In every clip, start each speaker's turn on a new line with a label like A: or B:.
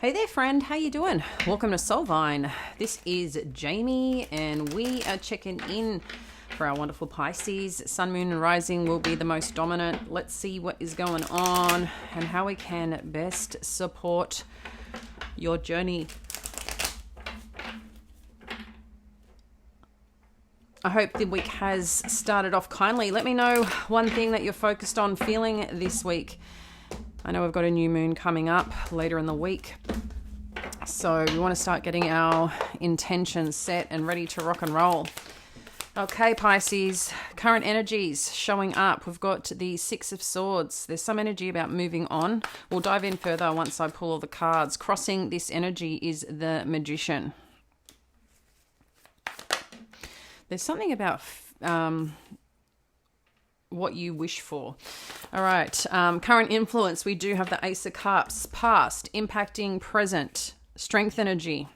A: Hey there, friend. How you doing? Welcome to Soulvine. This is Jamie, and we are checking in for our wonderful Pisces. Sun, Moon, and Rising will be the most dominant. Let's see what is going on and how we can best support your journey. I hope the week has started off kindly. Let me know one thing that you're focused on feeling this week. I know we've got a new moon coming up later in the week. So we want to start getting our intentions set and ready to rock and roll. Okay, Pisces, current energies showing up. We've got the Six of Swords. There's some energy about moving on. We'll dive in further once I pull all the cards. Crossing this energy is the Magician. There's something about what you wish for. All right. Current influence, we do have the Ace of Cups. Past, impacting present. Strength energy.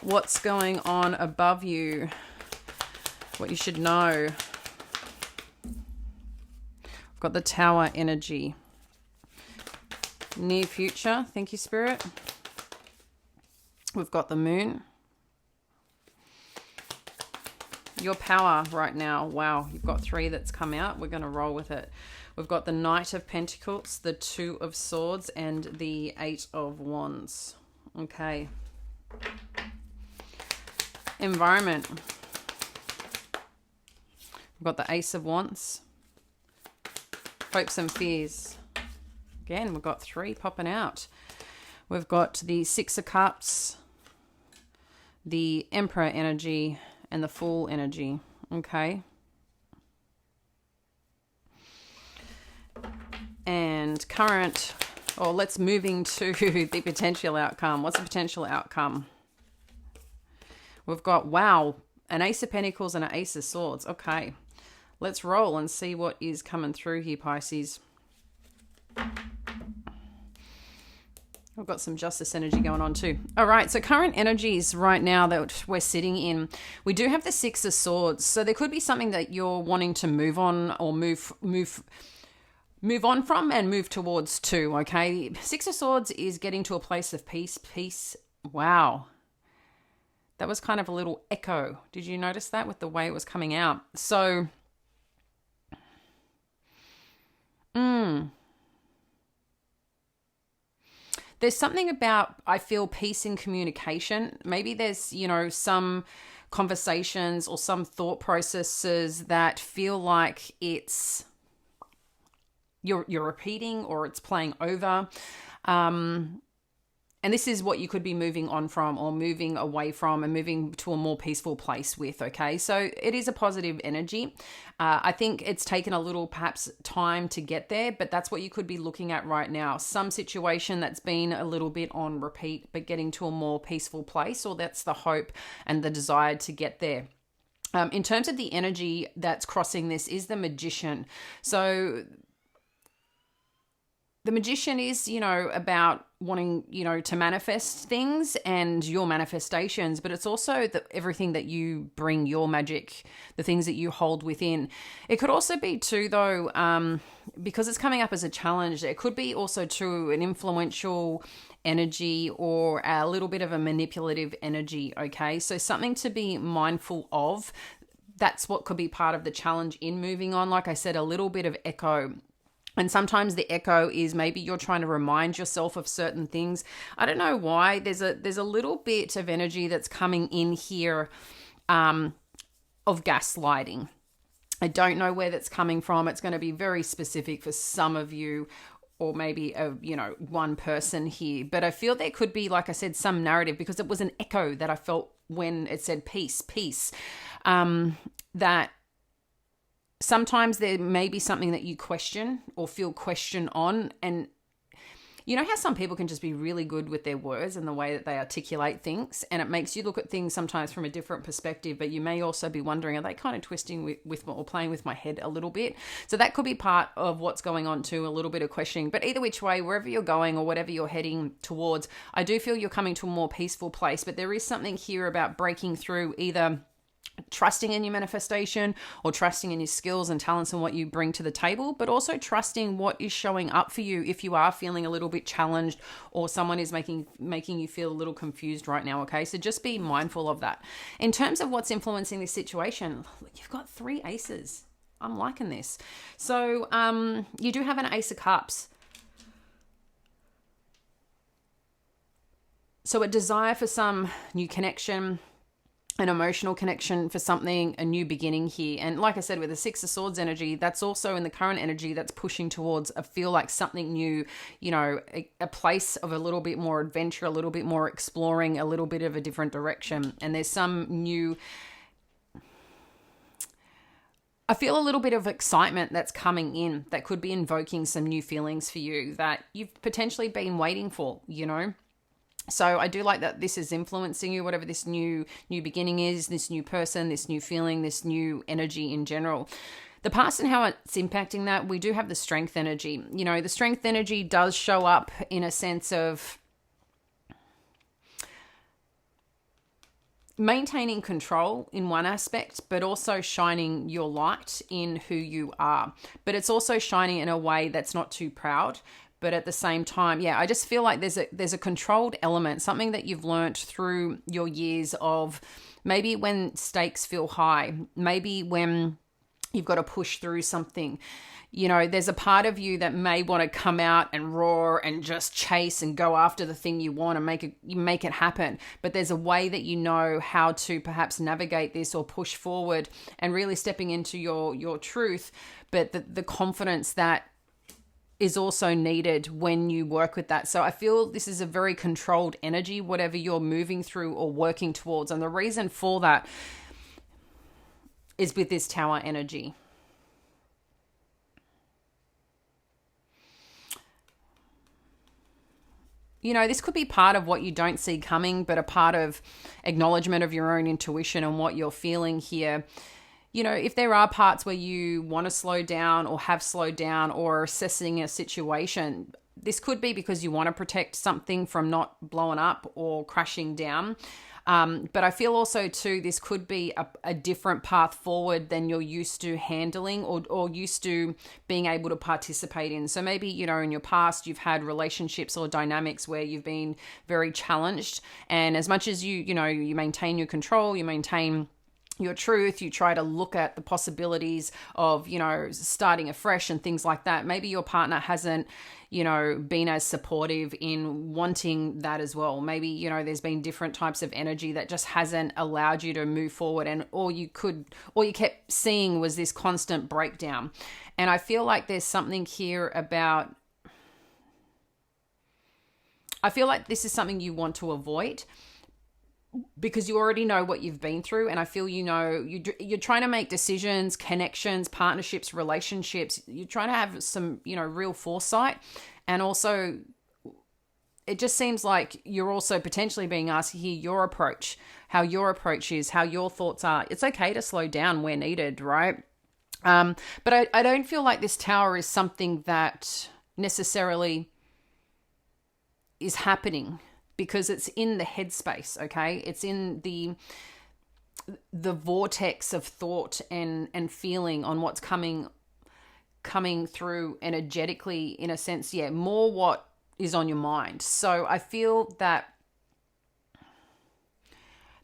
A: What's going on above you? What you should know. We've got the Tower energy. Near future. Thank you, Spirit. We've got the Moon. Your power right now. Wow, you've got 3 that's come out. We're going to roll with it. We've got the Knight of Pentacles, the Two of Swords, and the Eight of Wands. Okay. Environment. We've got the Ace of Wands. Hopes and fears. Again, we've got 3 popping out. We've got the Six of Cups, the Emperor energy, and the Fool energy. Okay. And current, or let's moving to the potential outcome. What's the potential outcome? We've got, wow, an Ace of Pentacles and an Ace of Swords. Okay. Let's roll and see what is coming through here, Pisces. We've got some justice energy going on too. All right, so current energies right now that we're sitting in, we do have the Six of Swords. So there could be something that you're wanting to move on or move on from and move towards too, okay? Six of Swords is getting to a place of peace. Peace. Wow. That was kind of a little echo. Did you notice that with the way it was coming out? So, there's something about, I feel, peace in communication. Maybe there's, some conversations or some thought processes that feel like it's you're repeating or it's playing over. And this is what you could be moving on from or moving away from and moving to a more peaceful place with, okay? So it is a positive energy. I think it's taken a little perhaps time to get there, but that's what you could be looking at right now. Some situation that's been a little bit on repeat, but getting to a more peaceful place, or that's the hope and the desire to get there. In terms of the energy that's crossing this is the Magician. So the Magician is, about wanting, to manifest things and your manifestations, but it's also everything that you bring, your magic, the things that you hold within. It could also be too, though, because it's coming up as a challenge, it could be also too an influential energy or a little bit of a manipulative energy, okay? So something to be mindful of. That's what could be part of the challenge in moving on. Like I said, a little bit of echo. And sometimes the echo is maybe you're trying to remind yourself of certain things. I don't know why. There's a little bit of energy that's coming in here of gaslighting. I don't know where that's coming from. It's going to be very specific for some of you, or maybe one person here. But I feel there could be, like I said, some narrative, because it was an echo that I felt when it said peace. That sometimes there may be something that you question or feel question on. And you know how some people can just be really good with their words and the way that they articulate things, and it makes you look at things sometimes from a different perspective, but you may also be wondering, are they kind of twisting with or playing with my head a little bit? So that could be part of what's going on too, a little bit of questioning. But either which way, wherever you're going or whatever you're heading towards, I do feel you're coming to a more peaceful place, but there is something here about breaking through either trusting in your manifestation or trusting in your skills and talents and what you bring to the table, but also trusting what is showing up for you if you are feeling a little bit challenged or someone is making you feel a little confused right now, okay? So just be mindful of that. In terms of what's influencing this situation, you've got 3 aces. I'm liking this. So you do have an Ace of Cups. So a desire for some new connection, an emotional connection for something, a new beginning here. And like I said, with the 6 of Swords energy, that's also in the current energy that's pushing towards a feel like something new, a place of a little bit more adventure, a little bit more exploring, a little bit of a different direction. And there's some new, I feel a little bit of excitement that's coming in that could be invoking some new feelings for you that you've potentially been waiting for, So I do like that this is influencing you, whatever this new beginning is, this new person, this new feeling, this new energy in general. The past and how it's impacting that, we do have the Strength energy. The Strength energy does show up in a sense of maintaining control in one aspect, but also shining your light in who you are. But it's also shining in a way that's not too proud. But at the same time, I just feel like there's a controlled element, something that you've learnt through your years of maybe when stakes feel high, maybe when you've got to push through something. There's a part of you that may want to come out and roar and just chase and go after the thing you want and make it happen. But there's a way that you know how to perhaps navigate this or push forward and really stepping into your truth. But the confidence that is also needed when you work with that. So I feel this is a very controlled energy, whatever you're moving through or working towards. And the reason for that is with this Tower energy. This could be part of what you don't see coming, but a part of acknowledgement of your own intuition and what you're feeling here. If there are parts where you want to slow down or have slowed down or assessing a situation, this could be because you want to protect something from not blowing up or crashing down. But I feel also too, this could be a different path forward than you're used to handling or used to being able to participate in. So maybe, in your past, you've had relationships or dynamics where you've been very challenged. And as much as you maintain your control, you maintain your truth, you try to look at the possibilities of, starting afresh and things like that. Maybe your partner hasn't, been as supportive in wanting that as well. Maybe, there's been different types of energy that just hasn't allowed you to move forward. And all you kept seeing was this constant breakdown. And I feel like there's something here about, I feel like this is something you want to avoid, because you already know what you've been through. And I feel, you're trying to make decisions, connections, partnerships, relationships. You're trying to have some, real foresight. And also, it just seems like you're also potentially being asked to hear your approach, how your approach is, how your thoughts are. It's okay to slow down where needed, right? But I don't feel like this Tower is something that necessarily is happening, because it's in the headspace, okay? It's in the vortex of thought and feeling on what's coming through energetically, in a sense, more what is on your mind. So I feel that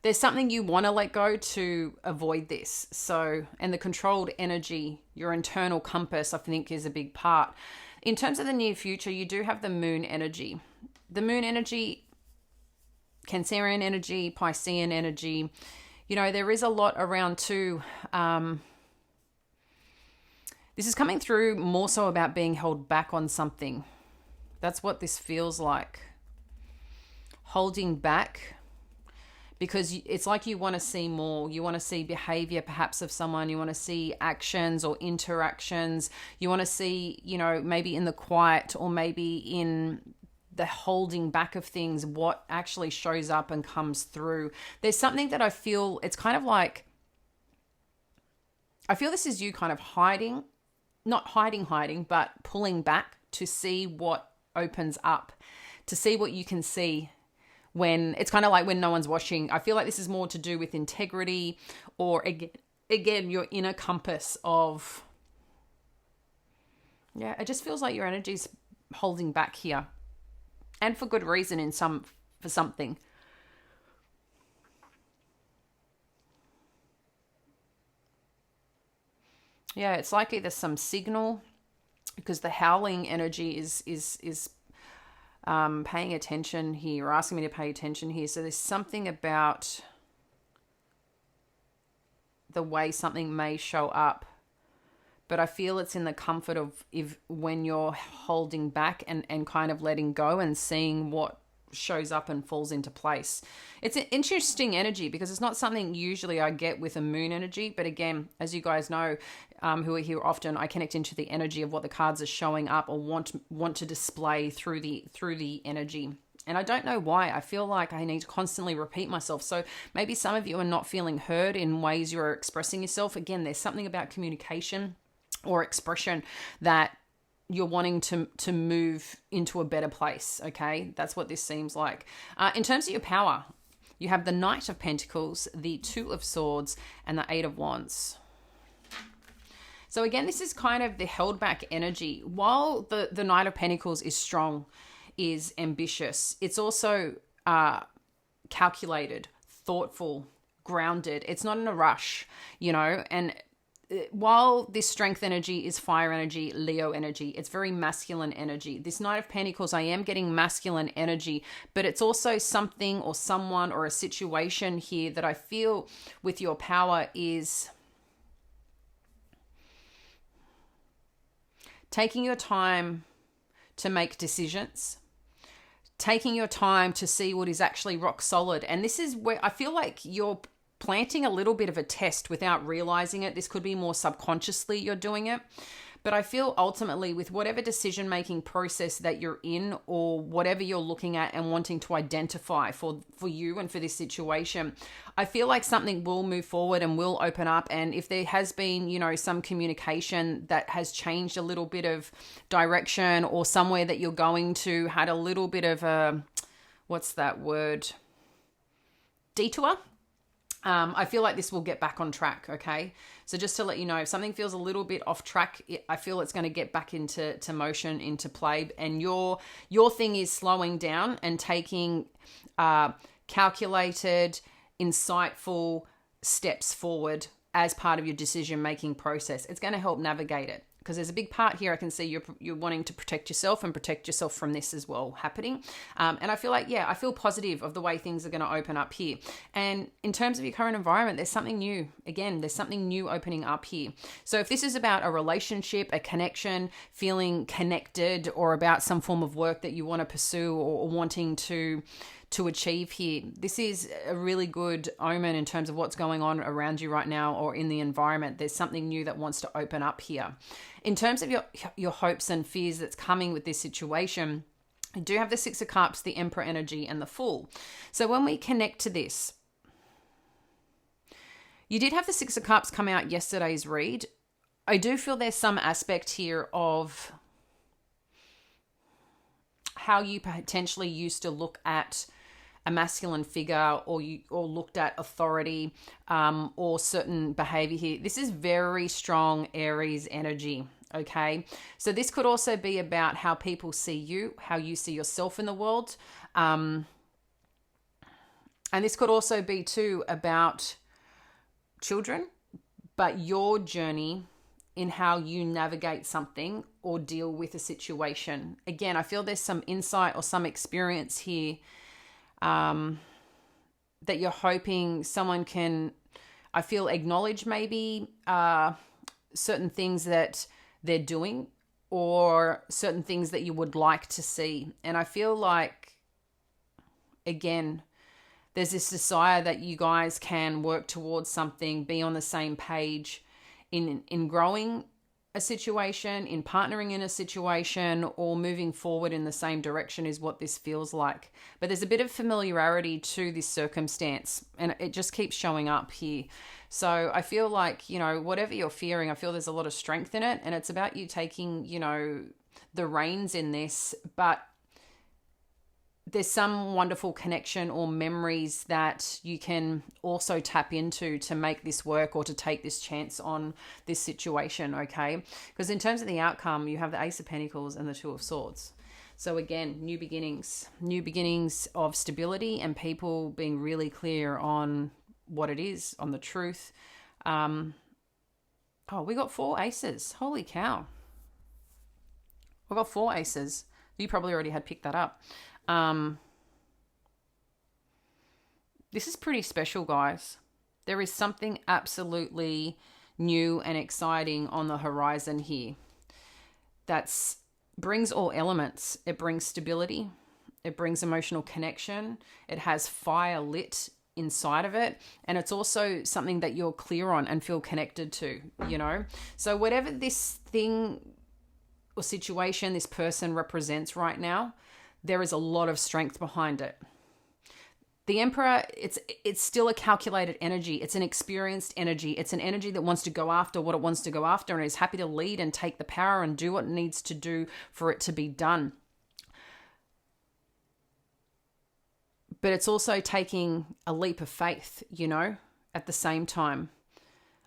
A: there's something you want to let go to avoid this. So, and the controlled energy, your internal compass, I think, is a big part. In terms of the near future, you do have the Moon energy. The Moon energy, Cancerian energy, Piscean energy, there is a lot around too. This is coming through more so about being held back on something. That's what this feels like. Holding back, because it's like you want to see more. You want to see behavior perhaps of someone. You want to see actions or interactions. You want to see, maybe in the quiet or maybe in the holding back of things, what actually shows up and comes through. There's something that I feel, it's kind of like, I feel this is you kind of hiding, not hiding, but pulling back to see what opens up, to see what you can see when it's kind of like when no one's watching. I feel like this is more to do with integrity, or again your inner compass of, yeah, it just feels like your energy's holding back here, and for good reason for something. Yeah, it's like either some signal, because the howling energy is paying attention here, or asking me to pay attention here. So there's something about the way something may show up, but I feel it's in the comfort of when you're holding back and kind of letting go and seeing what shows up and falls into place. It's an interesting energy because it's not something usually I get with a moon energy. But again, as you guys know, who are here often, I connect into the energy of what the cards are showing up or want to display through the energy. And I don't know why. I feel like I need to constantly repeat myself. So maybe some of you are not feeling heard in ways you're expressing yourself. Again, there's something about communication or expression that you're wanting to move into a better place, okay? That's what this seems like. In terms of your power, you have the Knight of Pentacles, the Two of Swords, and the Eight of Wands. So again, this is kind of the held back energy. While the Knight of Pentacles is strong, is ambitious, it's also calculated, thoughtful, grounded. It's not in a rush, and while this strength energy is fire energy, Leo energy, it's very masculine energy. This Knight of Pentacles, I am getting masculine energy, but it's also something or someone or a situation here that I feel with your power is taking your time to make decisions, taking your time to see what is actually rock solid. And this is where I feel like you're planting a little bit of a test without realizing it. This could be more subconsciously you're doing it. But I feel ultimately with whatever decision-making process that you're in or whatever you're looking at and wanting to identify for you and for this situation, I feel like something will move forward and will open up. And if there has been, some communication that has changed a little bit of direction, or somewhere that you're going to had a little bit of a, what's that word? Detour. I feel like this will get back on track, okay? So just to let you know, if something feels a little bit off track, I feel it's going to get back into motion, into play. And your thing is slowing down and taking calculated, insightful steps forward as part of your decision-making process. It's going to help navigate it. Because there's a big part here I can see you're wanting to protect yourself and protect yourself from this as well happening. And I feel like, I feel positive of the way things are going to open up here. And in terms of your current environment, there's something new. Again, there's something new opening up here. So if this is about a relationship, a connection, feeling connected, or about some form of work that you want to pursue or wanting to achieve here, this is a really good omen in terms of what's going on around you right now or in the environment. There's something new that wants to open up here. In terms of your hopes and fears that's coming with this situation, you do have the Six of Cups, the Emperor energy, and the Fool. So when we connect to this, you did have the Six of Cups come out yesterday's read. I do feel there's some aspect here of how you potentially used to look at a masculine figure, or looked at authority, or certain behavior here. This is very strong Aries energy, okay? So this could also be about how people see you, how you see yourself in the world. And this could also be too about children, but your journey in how you navigate something or deal with a situation. Again, I feel there's some insight or some experience here that you're hoping someone can, I feel, acknowledge maybe certain things that they're doing or certain things that you would like to see. And I feel like, again, there's this desire that you guys can work towards something, be on the same page in growing a situation, in partnering in a situation, or moving forward in the same direction is what this feels like. But there's a bit of familiarity to this circumstance, and it just keeps showing up here. So I feel like, whatever you're fearing, I feel there's a lot of strength in it, and it's about you taking, the reins in this. But there's some wonderful connection or memories that you can also tap into to make this work or to take this chance on this situation, okay? Because in terms of the outcome, you have the Ace of Pentacles and the Two of Swords. So again, new beginnings of stability and people being really clear on what it is, on the truth. Oh, we got 4 aces. Holy cow. We got 4 aces. You probably already had picked that up. This is pretty special, guys. There is something absolutely new and exciting on the horizon here. That's brings all elements. It brings stability. It brings emotional connection. It has fire lit inside of it. And it's also something that you're clear on and feel connected to, you know? So whatever this thing or situation this person represents right now, there is a lot of strength behind it. The Emperor, it's still a calculated energy. It's an experienced energy. It's an energy that wants to go after what it wants to go after and is happy to lead and take the power and do what it needs to do for it to be done. But it's also taking a leap of faith, you know, at the same time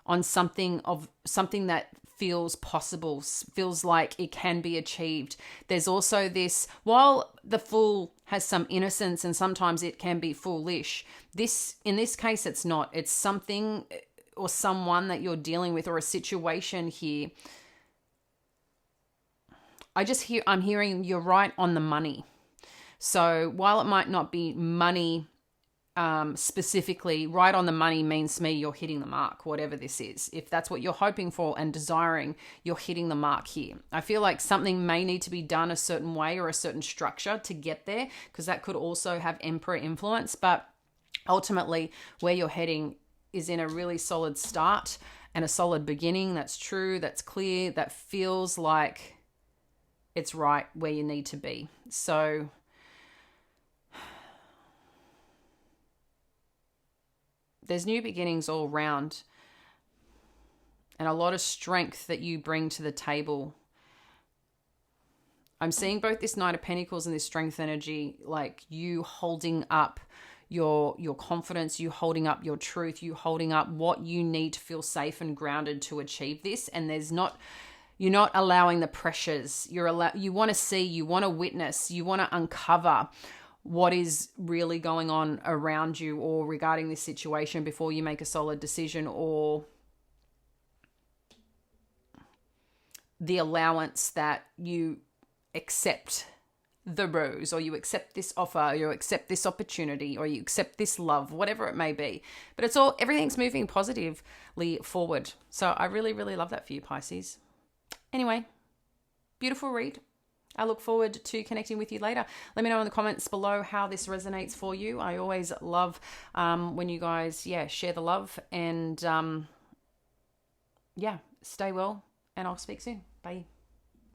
A: on something that feels possible, feels like it can be achieved. There's also this, while the Fool has some innocence and sometimes it can be foolish, in this case it's not. It's something or someone that you're dealing with or a situation here. I'm hearing you're right on the money. So while it might not be money specifically, right on the money means to me you're hitting the mark, whatever this is. If that's what you're hoping for and desiring, you're hitting the mark here. I feel like something may need to be done a certain way or a certain structure to get there, because that could also have Emperor influence. But ultimately, where you're heading is in a really solid start and a solid beginning. That's true, that's clear, that feels like it's right where you need to be. So there's new beginnings all around and a lot of strength that you bring to the table. I'm seeing both this Knight of Pentacles and this strength energy, like you holding up your confidence, you holding up your truth, you holding up what you need to feel safe and grounded to achieve this. And you're not allowing the pressures. You want to see, you want to witness, you want to uncover what is really going on around you or regarding this situation before you make a solid decision, or the allowance that you accept the rose, or you accept this offer, or you accept this opportunity, or you accept this love, whatever it may be. But everything's moving positively forward. So I really, really love that for you, Pisces. Anyway, beautiful read. I look forward to connecting with you later. Let me know in the comments below how this resonates for you. I always love when you guys, share the love. And, stay well. And I'll speak soon. Bye.